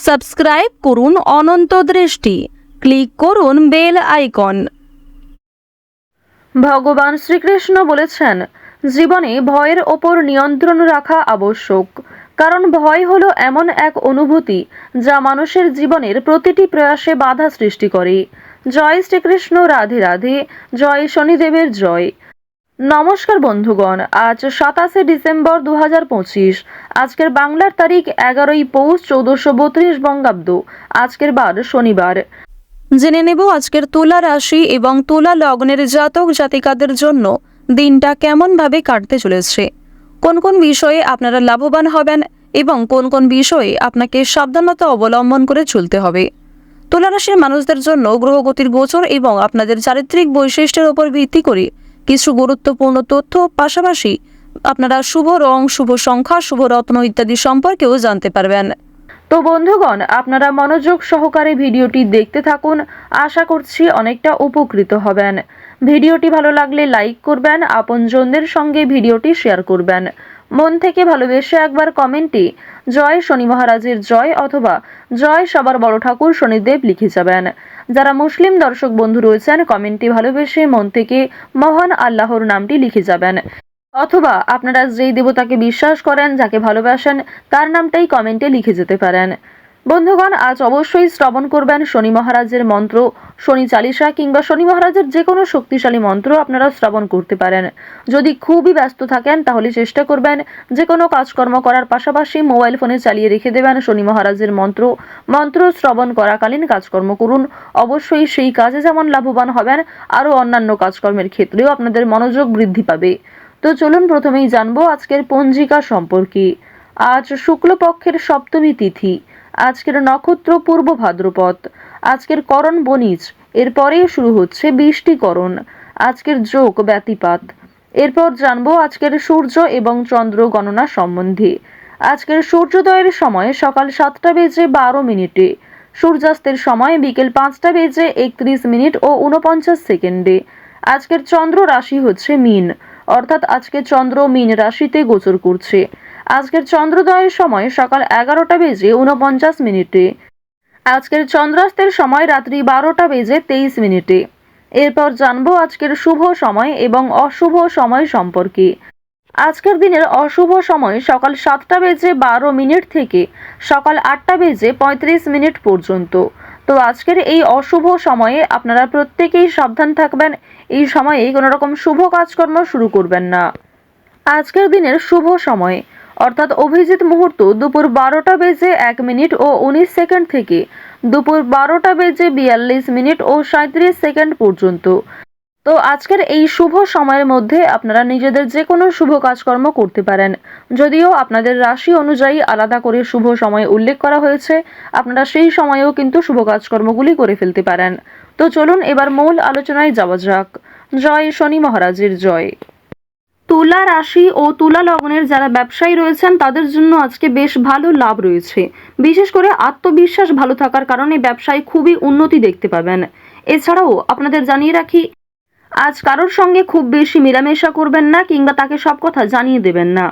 Subscribe করুন অনন্ত দৃষ্টি, click করুন বেল আইকন। ভগবান শ্রীকৃষ্ণ বলেছেন, জীবনে ভয়ের ওপর নিয়ন্ত্রণ রাখা আবশ্যক, কারণ ভয় হলো এমন এক অনুভূতি যা মানুষের জীবনের প্রতিটি প্রয়াসে বাধা সৃষ্টি করে। জয় শ্রীকৃষ্ণ, রাধে রাধে, জয় শনিদেবের জয়। নমস্কার বন্ধুগণ, আজ 27শে ডিসেম্বর 2025। আজকের বাংলার তারিখ 11ই পৌষ 1432 বঙ্গাব্দ। আজকের বার শনিবার। জেনে নেব আজকের তুলা রাশি এবং তুলা লগ্নের জাতক জাতিকাদের জন্য দিনটা কেমনভাবে কাটতে চলেছে, কোন কোন বিষয়ে আপনারা লাভবান হবেন এবং কোন কোন বিষয়ে আপনাকে সাবধানতা অবলম্বন করে চলতে হবে। তুলা রাশির মানুষদের জন্য গ্রহগতির গোচর এবং আপনাদের চারিত্রিক বৈশিষ্ট্যের উপর ভিত্তি করে কিছু গুরুত্বপূর্ণ তথ্য, পাশাপাশি আপনারা শুভ রং, শুভ সংখ্যা, শুভ রত্ন ইত্যাদি সম্পর্কেও জানতে পারবেন। তো বন্ধুগণ, আপনারা মনোযোগ সহকারে ভিডিওটি দেখতে থাকুন। আশা করছি অনেকটা উপকৃত হবেন। ভিডিওটি ভালো লাগলে লাইক করবেন, আপনজনদের সঙ্গে ভিডিওটি শেয়ার করবেন। মন থেকে ভালোবেসে একবার কমেন্টে জয় শনি মহারাজের জয় অথবা জয় সবার বড় ঠাকুর শনিদেব লিখে যাবেন। যারা মুসলিম দর্শক বন্ধু রয়েছেন, কমেন্টে ভালোবেসে মন থেকে মহান আল্লাহর নামটি লিখে যাবেন, অথবা আপনারা যেই দেবতাকে বিশ্বাস করেন, যাকে ভালোবাসেন, তার নামটাই কমেন্টে লিখে যেতে পারেন। বন্ধুগণ, আজ অবশ্যই শ্রবণ করবেন শনি মহারাজের মন্ত্র, শনি চালিসা কিংবা শনি মহারাজের যে কোনো শক্তিশালী মন্ত্র আপনারা শ্রবণ করতে পারেন। যদি খুবই ব্যস্ত থাকেন তাহলে চেষ্টা করবেন যে কোনো কাজকর্ম করার পাশাপাশি মোবাইল ফোনে চালিয়ে রেখে দেবেন শনি মহারাজের মন্ত্র শ্রবণ করাকালীন কাজকর্ম করুন। অবশ্যই সেই কাজে যেমন লাভবান হবেন, আরও অন্যান্য কাজকর্মের ক্ষেত্রেও আপনাদের মনোযোগ বৃদ্ধি পাবে। তো চলুন প্রথমেই জানবো আজকের পঞ্জিকা সম্পর্কে। আজ শুক্লপক্ষের সপ্তমী তিথি, আজকের নক্ষত্র পূর্ব ভাদ্রপদ, আজকের করণ বণিজ, এরপরেই শুরু হচ্ছে বৃষ্টিকরণ, আজকের যোগ ব্যতিপাত। এরপর জানবো আজকের সূর্য এবং চন্দ্র গণনা সম্বন্ধে। আজকের সূর্যোদয়ের সময় সকাল 7টা বেজে 12 মিনিটে, সূর্যাস্তের সময় বিকেল 5টা বেজে 31 মিনিট ও 49 সেকেন্ডে। আজকের চন্দ্র রাশি হচ্ছে মীন, অর্থাৎ আজকে চন্দ্র মীন রাশিতে গোচর করছে। আজকের চন্দ্রোদয়ের সময় সকাল 11টা বেজে 49 মিনিটে। আজকের চন্দ্রাস্তের সময় রাত্রি 12টা বেজে 23 মিনিটে। এরপর জানবো আজকের শুভ সময় এবং অশুভ সময় সম্পর্কে। আজকের দিনের অশুভ সময় সকাল 7টা বেজে 12 মিনিট থেকে সকাল 8টা বেজে 35 মিনিট পর্যন্ত। তো আজকের এই অশুভ সময়ে আপনারা প্রত্যেকেই সাবধান থাকবেন। এই সময়ে কোনো রকম শুভ কাজকর্ম শুরু করবেন না। আজকের দিনের শুভ সময় অর্থাৎ অভিজিৎ মুহূর্ত দুপুর 12টা বেজে 1 মিনিট ও 19 সেকেন্ড থেকে দুপুর 12টা বেজে 42 মিনিট ও 37 সেকেন্ড পর্যন্ত। তো আজকের এই শুভ সময়ের মধ্যে আপনারা নিজেদের যে কোনো শুভ কাজকর্ম করতে পারেন। যদিও আপনাদের রাশি অনুযায়ী আলাদা করে শুভ সময় উল্লেখ করা হয়েছে, আপনারা সেই সময়েও কিন্তু শুভ কাজকর্মগুলি করে ফেলতে পারেন। তো চলুন এবার মূল আলোচনায় যাওয়া যাক। জয় শনি মহারাজের জয়। তুলা রাশি ও তুলা লগ্নের যারা ব্যবসায়ী রয়েছেন তাদের জন্য আজকে বেশ ভালো লাভ রয়েছে। বিশেষ করে আত্মবিশ্বাস ভালো থাকার কারণে ব্যবসায় খুবই উন্নতি দেখতে পাবেন। এছাড়াও আপনাদের জানিয়ে রাখি, আজ কারোর সঙ্গে খুব বেশি মেলামেশা করবেন না কিংবা তাকে সব কথা জানিয়ে দেবেন না।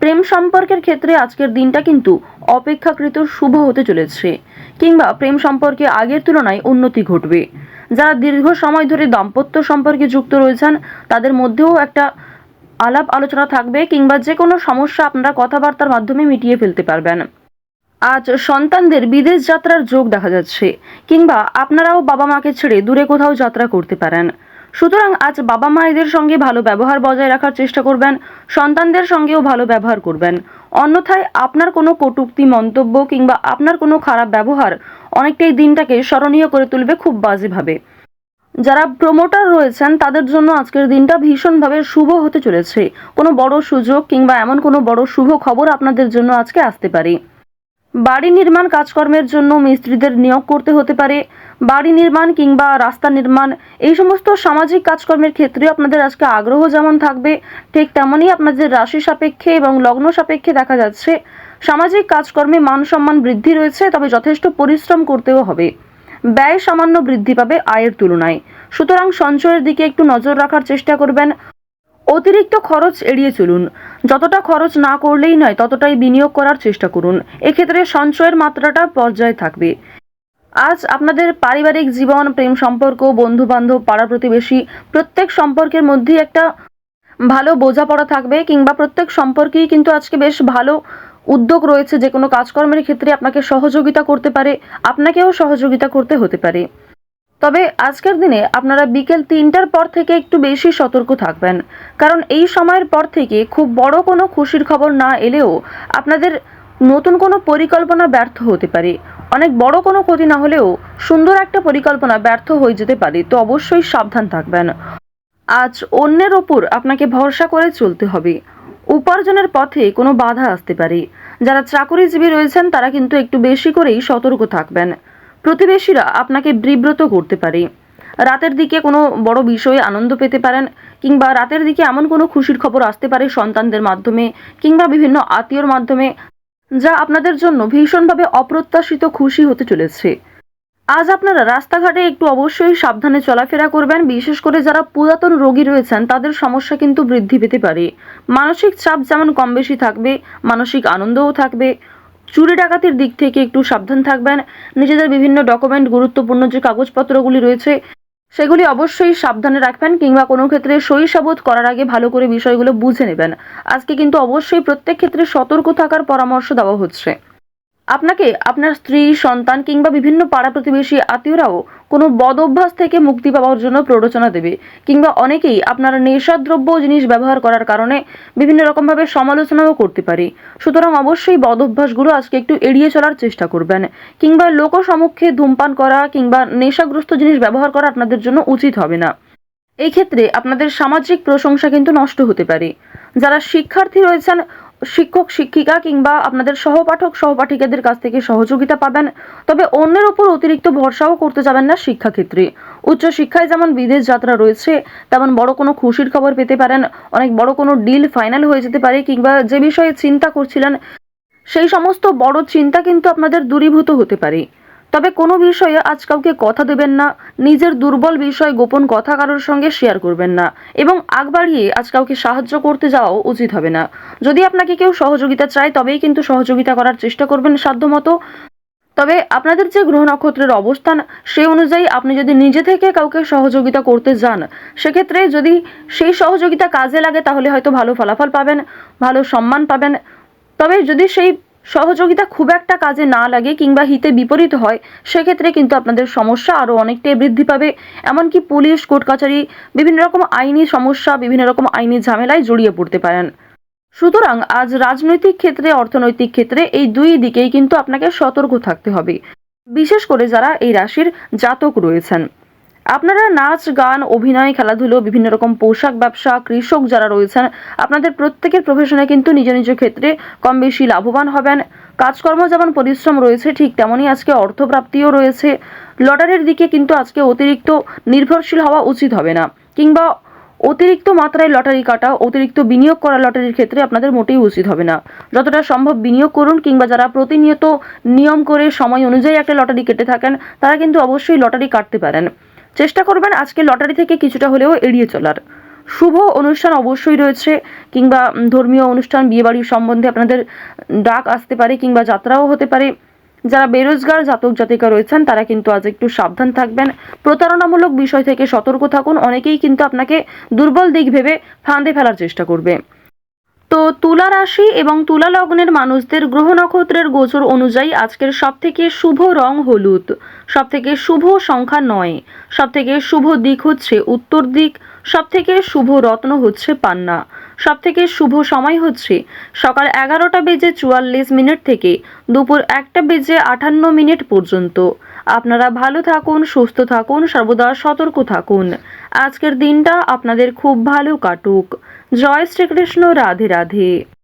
প্রেম সম্পর্কের ক্ষেত্রে আজকের দিনটা কিন্তু অপেক্ষাকৃত শুভ হতে চলেছে, কিংবা প্রেম সম্পর্কে আগের তুলনায় উন্নতি ঘটবে। যারা দীর্ঘ সময় ধরে দাম্পত্য সম্পর্কে যুক্ত রয়েছেন তাদের মধ্যেও একটা আলাপ আলোচনা থাকবে, কিংবা যে কোনো সমস্যা আপনারা কথাবার্তার মাধ্যমে মিটিয়ে ফেলতে পারবেন। আজ সন্তানদের বিদেশ যাত্রার যোগ দেখা যাচ্ছে, কিংবা আপনারাও বাবা মাকে ছেড়ে দূরে কোথাও যাত্রা করতে পারেন। সুতরাং আজ বাবা মায়েদের সঙ্গে ভালো ব্যবহার বজায় রাখার চেষ্টা করবেন, সন্তানদের সঙ্গেও ভালো ব্যবহার করবেন। অন্যথায় আপনার কোনো কটূক্তি মন্তব্য কিংবা আপনার কোনো খারাপ ব্যবহার অনেকটাই দিনটাকে স্মরণীয় করে তুলবে খুব বাজেভাবে। যারা প্রমোটার রয়েছেন তাদের জন্য আজকের দিনটা ভীষণভাবে শুভ হতে চলেছে। কোনো বড় সুযোগ কিংবা এমন কোনো বড় শুভ খবর আপনাদের জন্য আজকে আসতে পারে। বাড়ি নির্মাণ কাজকর্মের জন্য মিস্ত্রিদের নিয়োগ করতে হতে পারে। বাড়ি নির্মাণ কিংবা রাস্তা নির্মাণ, এই সমস্ত সামাজিক কাজকর্মের ক্ষেত্রে আপনাদের আজকে আগ্রহ যেমন থাকবে, ঠিক তেমনই আপনাদের রাশি সাপেক্ষে এবং লগ্ন সাপেক্ষে দেখা যাচ্ছে সামাজিক কাজকর্মে মান সম্মান বৃদ্ধি রয়েছে, তবে যথেষ্ট পরিশ্রম করতেও হবে। ব্যয় সামান্য বৃদ্ধি পাবে আয়ের তুলনায়। সুতরাং সঞ্চয়ের দিকে একটু নজর রাখার চেষ্টা করবেন। অতিরিক্ত খরচ এড়িয়ে চলুন। যতটা খরচ না করলেই নয় ততটাই বিনিয়োগ করার চেষ্টা করুন। এক্ষেত্রে সঞ্চয়ের মাত্রাটা পর্যায়ে থাকবে। আজ আপনাদের পারিবারিক জীবন, প্রেম সম্পর্ক, বন্ধু বান্ধব, পাড়া প্রতিবেশী প্রত্যেক সম্পর্কের মধ্যেই একটা ভালো বোঝাপড়া থাকবে, কিংবা প্রত্যেক সম্পর্কেই কিন্তু আজকে বেশ ভালো উদ্যোগ রয়েছে। যে কোনো কাজকর্মের ক্ষেত্রে আপনাকে সহযোগিতা করতে পারে, আপনাকেও সহযোগিতা করতে হতে পারে। তবে আজকের দিনে আপনারা বিকেল 3টার পর থেকে একটু বেশি সতর্ক থাকবেন, কারণ এই সময়ের পর থেকে খুব বড় কোনো খুশির খবর না এলেও আপনাদের নতুন কোনো পরিকল্পনা ব্যর্থ হতে পারে। অনেক বড় কোনো ক্ষতি না হলেও সুন্দর একটা পরিকল্পনা ব্যর্থ হয়ে যেতে পারে, তো অবশ্যই সাবধান থাকবেন। আজ অন্যের ওপর আপনাকে ভরসা করে চলতে হবে। উপার্জনের পথে কোনো বাধা আসতে পারে। যারা চাকরিজীবী রয়েছেন তারা কিন্তু একটু বেশি করেই সতর্ক থাকবেন। প্রতিবেশীরা আপনাকে বিব্রত করতে পারে। রাতের দিকে কোনো বড় বিষয়ে আনন্দ পেতে পারেন, কিংবা রাতের দিকে এমন কোনো খুশির খবর আসতে পারে সন্তানদের মাধ্যমে কিংবা বিভিন্ন আত্মীয়র মাধ্যমে, যা আপনাদের জন্য ভীষণভাবে অপ্রত্যাশিত খুশি হতে চলেছে। আজ আপনারা রাস্তাঘাটে একটু অবশ্যই সাবধানে চলাফেরা করবেন। বিশেষ করে যারা পুরাতন রোগী রয়েছেন তাদের সমস্যা কিন্তু বৃদ্ধি পেতে পারে। মানসিক চাপ যেমন কম বেশি থাকবে, মানসিক আনন্দও থাকবে। চুরি ডাকাতির দিক থেকে একটু সাবধান থাকবেন। নিজেদের বিভিন্ন ডকুমেন্ট, গুরুত্বপূর্ণ যে কাগজপত্রগুলি রয়েছে সেগুলি অবশ্যই সাবধানে রাখবেন, কিংবা কোনো ক্ষেত্রে সই সাবুত করার আগে ভালো করে বিষয়গুলো বুঝে নেবেন। আজকে কিন্তু অবশ্যই প্রত্যেক ক্ষেত্রে সতর্ক থাকার পরামর্শ দেওয়া হচ্ছে। আপনাকে আপনার স্ত্রী, সন্তান কিংবা বিভিন্ন পাড়া প্রতিবেশী আত্মীয়রাও কোনো বদ অভ্যাস থেকে মুক্তি পাওয়ার জন্য প্ররোচনা দেবে, কিংবা অনেকেই আপনার নেশাদ্রব্য জিনিস ব্যবহার করার কারণে বিভিন্ন রকমভাবে সমালোচনাও করতে পারে। সুতরাং অবশ্যই বদ অভ্যাসগুলো আজকে একটু এড়িয়ে চলার চেষ্টা করবেন, কিংবা লোক সম্মুখে ধূমপান করা কিংবা নেশাগ্রস্ত জিনিস ব্যবহার করা আপনাদের জন্য উচিত হবে না। এই ক্ষেত্রে আপনাদের সামাজিক প্রশংসা কিন্তু নষ্ট হতে পারে। যারা শিক্ষার্থী রয়েছেন, শিক্ষক শিক্ষিকা কিংবা আপনাদের সহপাঠক সহপাঠিকাদের কাছ থেকে সহযোগিতা পাবেন। তবে অন্যের উপর অতিরিক্ত ভরসাও করতে যাবেন না শিক্ষাক্ষেত্রে। উচ্চশিক্ষায় যেমন বিদেশ যাত্রা রয়েছে, তেমন বড় কোনো খুশির খবর পেতে পারেন। অনেক বড় কোনো ডিল ফাইনাল হয়ে যেতে পারে, কিংবা যে বিষয়ে চিন্তা করছিলেন সেই সমস্ত বড় চিন্তা কিন্তু আপনাদের দূরীভূত হতে পারে। তবে কোনো বিষয়ে আজ কাউকে কথা দেবেন না, নিজের দুর্বল বিষয়, গোপন কথা কারোর সঙ্গে শেয়ার করবেন না, এবং আগ বাড়িয়ে আজ কাউকে সাহায্য করতে যাওয়াও উচিত হবে না। যদি আপনাকে কেউ সহযোগিতা চায় তবেই কিন্তু সহযোগিতা করার চেষ্টা করবেন সাধ্যমতো। তবে আপনাদের যে গ্রহ নক্ষত্রের অবস্থান সেই অনুযায়ী আপনি যদি নিজে থেকে কাউকে সহযোগিতা করতে যান, সেক্ষেত্রে যদি সেই সহযোগিতা কাজে লাগে তাহলে হয়তো ভালো ফলাফল পাবেন, ভালো সম্মান পাবেন। তবে যদি সেই সহযোগিতা খুব একটা কাজে না লাগে কিংবা হিতে বিপরীত হয়, সেক্ষেত্রে কিন্তু আপনাদের সমস্যা আরও অনেকটাই বৃদ্ধি পাবে। এমনকি পুলিশ, কোর্ট কাছারি, বিভিন্ন রকম আইনি সমস্যা, বিভিন্ন রকম আইনি ঝামেলায় জড়িয়ে পড়তে পারেন। সুতরাং আজ রাজনৈতিক ক্ষেত্রে, অর্থনৈতিক ক্ষেত্রে এই দুই দিকেই কিন্তু আপনাকে সতর্ক থাকতে হবে, বিশেষ করে যারা এই রাশির জাতক রয়েছেন। আপনারা নাচ, গান, অভিনয়, খেলাধুলো, বিভিন্ন রকম পোশাক ব্যবসা, কৃষক যারা রয়েছেন, আপনাদের প্রত্যেকের প্রফেশনে কিন্তু নিজ নিজ ক্ষেত্রে কম বেশি লাভবান হবেন। কাজকর্ম যেমন পরিশ্রম রয়েছে, ঠিক তেমনই আজকে অর্থপ্রাপ্তিও রয়েছে। লটারির দিকে কিন্তু আজকে অতিরিক্ত নির্ভরশীল হওয়া উচিত হবে না, কিংবা অতিরিক্ত মাত্রায় লটারি কাটা, অতিরিক্ত বিনিয়োগ করা লটারির ক্ষেত্রে আপনাদের মোটেই উচিত হবে না। যতটা সম্ভব বিনিয়োগ করুন, কিংবা যারা প্রতিনিয়ত নিয়ম করে সময় অনুযায়ী একটা লটারি কেটে থাকেন তারা কিন্তু অবশ্যই লটারি কাটতে পারেন। চেষ্টা করবেন আজকে লটারি থেকে কিছুটা হলেও এড়িয়ে চলার। শুভ অনুষ্ঠান অবশ্যই রয়েছে, কিংবা ধর্মীয় অনুষ্ঠান, বিয়েবাড়ির সম্বন্ধে আপনাদের ডাক আসতে পারে, কিংবা যাত্রাও হতে পারে। যারা বেরোজগার জাতক জাতিকা রয়েছেন তারা কিন্তু আজ একটু সাবধান থাকবেন। প্রতারণামূলক বিষয় থেকে সতর্ক থাকুন। অনেকেই কিন্তু আপনাকে দুর্বল দিক ভেবে ফাঁদে ফেলার চেষ্টা করবে। তো তুলা রাশি এবং তুলা লগ্নের মানুষদের গ্রহ নক্ষত্রের গোচর অনুযায়ী আজকের সবথেকে শুভ রং হলুদ, সবথেকে শুভ সংখ্যা 9, সবথেকে শুভ দিক হচ্ছে উত্তর দিক, সবথেকে শুভ রত্ন হচ্ছে পান্না, সবথেকে শুভ সময় হচ্ছে সকাল 11:44 থেকে দুপুর 1:58 পর্যন্ত। আপনারা ভালো থাকুন, সুস্থ থাকুন, সর্বদা সতর্ক থাকুন। আজকের দিনটা আপনাদের খুব ভালো কাটুক। জয় শ্রীকৃষ্ণ। রাধে রাধে।